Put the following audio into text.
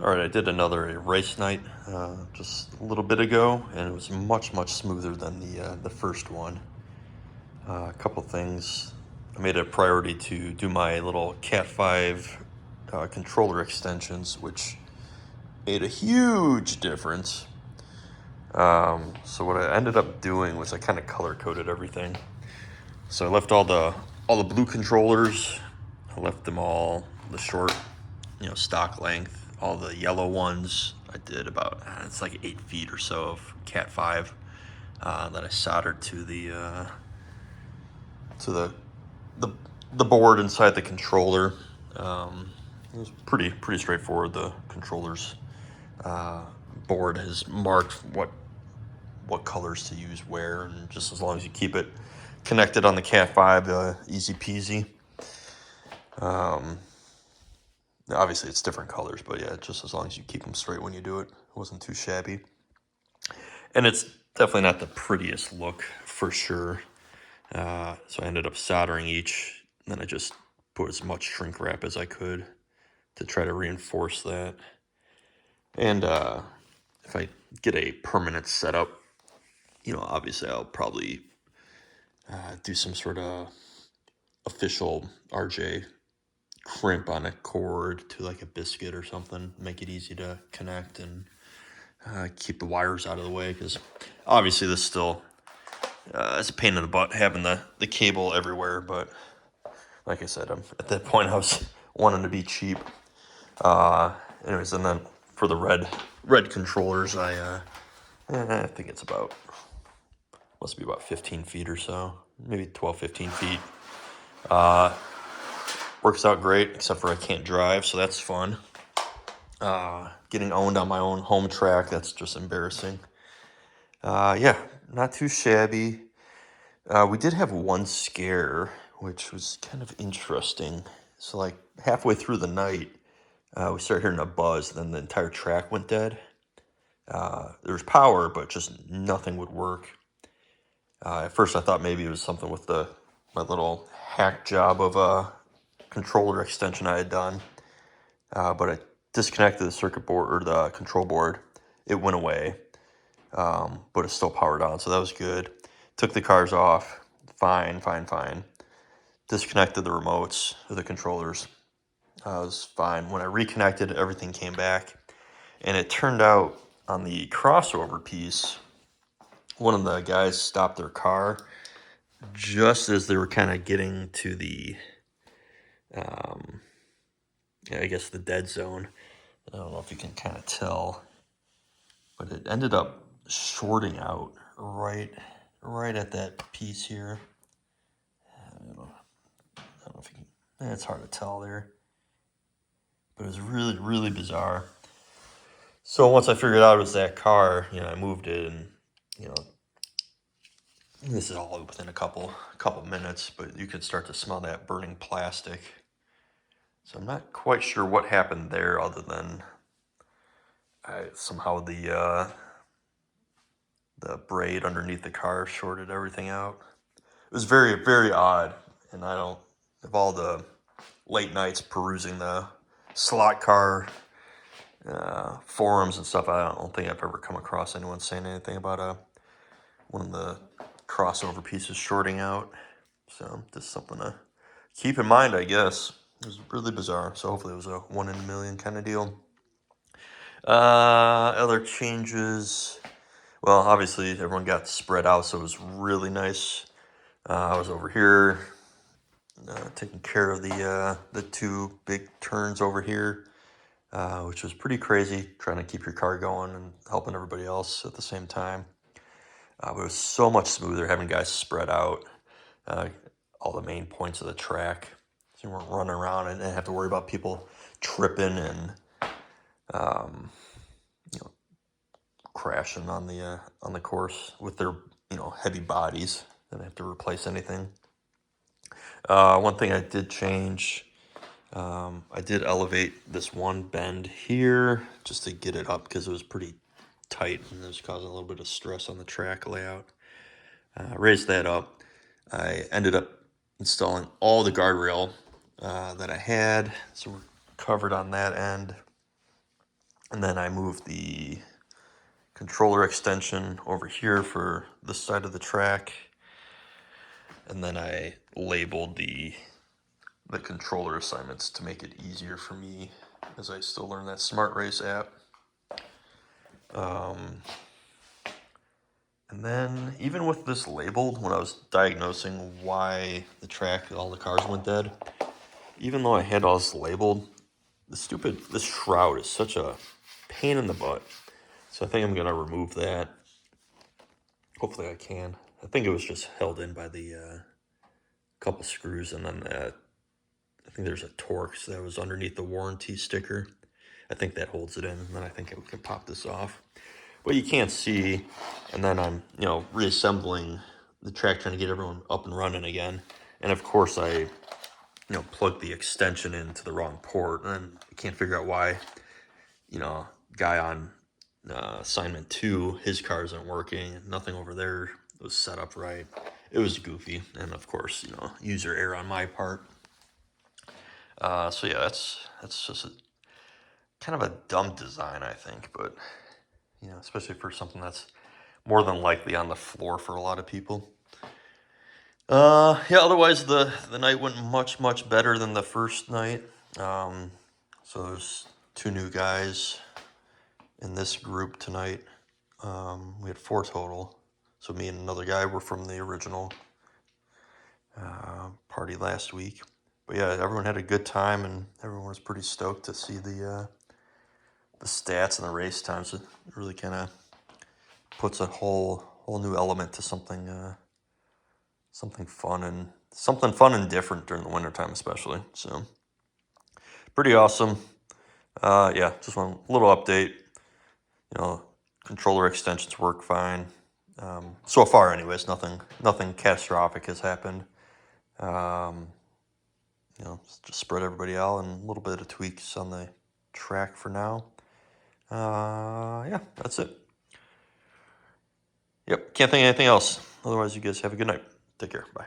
All right, I did another race night just a little bit ago, and it was much smoother than the first one. A couple things. I made it a priority to do my little Cat 5 controller extensions, which made a huge difference. So what I ended up doing was I kind of color coded everything. So I left all the blue controllers. I left them all the short, stock length. All the yellow ones I did about it's like 8 feet or so of Cat 5 that I soldered to to the the board inside the controller. It was pretty straightforward. The controller's uh, board has marked what colors to use where, and just as long as you keep it connected on the Cat 5, easy peasy. Obviously, it's different colors, but yeah, just as long as you keep them straight when you do it, it wasn't too shabby. And it's definitely not the prettiest look for sure. So I ended up soldering each, and then I just put as much shrink wrap as I could to try to reinforce that. And if I get a permanent setup, obviously I'll probably do some sort of official RJ crimp on a cord to like a biscuit or something, make it easy to connect and keep the wires out of the way, because obviously this still it's a pain in the butt having the cable everywhere. But like I said, at that point I was wanting to be cheap. Anyways, and then for the red controllers, I think it's must be about 15 feet or so, maybe 12, 15 feet. Works out great, except for I can't drive, so that's fun. Getting owned on my own home track, that's just embarrassing. Yeah, not too shabby. We did have one scare, which was kind of interesting. So, like, halfway through the night, we started hearing a buzz, then the entire track went dead. There was power, but just nothing would work. At first, I thought maybe it was something with my little hack job of a controller extension I had done. But I disconnected the circuit board or the control board. It went away, but it's still powered on, so that was good. Took the cars off, fine. Disconnected the remotes or the controllers. It was fine. When I reconnected, everything came back, and it turned out on the crossover piece, one of the guys stopped their car just as they were kind of getting to the, I guess, the dead zone. I don't know if you can kind of tell, but it ended up shorting out right at that piece here. I don't know if you can, it's hard to tell there, but it was really bizarre. So once I figured out it was that car, I moved it, and you know, this is all within a couple minutes, but you could start to smell that burning plastic. So I'm not quite sure what happened there, other than somehow the braid underneath the car shorted everything out. It was very odd, and I don't, of all the late nights perusing the slot car forums and stuff, I don't think I've ever come across anyone saying anything about one of the crossover pieces shorting out. So just something to keep in mind, I guess. It was really bizarre. So hopefully it was a 1 in a million kind of deal. Other changes. Well, obviously everyone got spread out, so it was really nice. I was over here taking care of the two big turns over here, which was pretty crazy, trying to keep your car going and helping everybody else at the same time. But it was so much smoother having guys spread out, all the main points of the track, so you weren't running around and didn't have to worry about people tripping and crashing on the course with their heavy bodies. They didn't have to replace anything. One thing I did change, I did elevate this one bend here just to get it up, because it was pretty tight and it was causing a little bit of stress on the track layout. Raised that up. I ended up installing all the guardrail that I had, so we're covered on that end. And then I moved the controller extension over here for this side of the track. And then I labeled the controller assignments to make it easier for me as I still learn that Smart Race app. And then even with this labeled, when I was diagnosing why the track, all the cars went dead, even though I had all this labeled, this shroud is such a pain in the butt. So I think I'm gonna remove that. Hopefully I can. I think it was just held in by the couple screws, and then I think there's a Torx that was underneath the warranty sticker. I think that holds it in, and then I think I can pop this off. But you can't see, and then I'm, reassembling the track, trying to get everyone up and running again. And of course I, plugged the extension into the wrong port, and I can't figure out why, guy on assignment 2, his car isn't working, nothing over there was set up right. It was goofy, and of course, user error on my part. So yeah, that's just kind of a dumb design, I think, but especially for something that's more than likely on the floor for a lot of people. Yeah, otherwise the night went much better than the first night. So there's 2 new guys in this group tonight. We had 4 total. So me and another guy were from the original party last week. But yeah, everyone had a good time, and everyone was pretty stoked to see the stats and the race times. It really kind of puts a whole new element to something fun and different during the wintertime, especially. So pretty awesome. Yeah, just one little update. Controller extensions work fine. So far, anyways, nothing catastrophic has happened. Just spread everybody out, and a little bit of tweaks on the track for now. Yeah, that's it. Yep, can't think of anything else. Otherwise, you guys have a good night. Take care. Bye.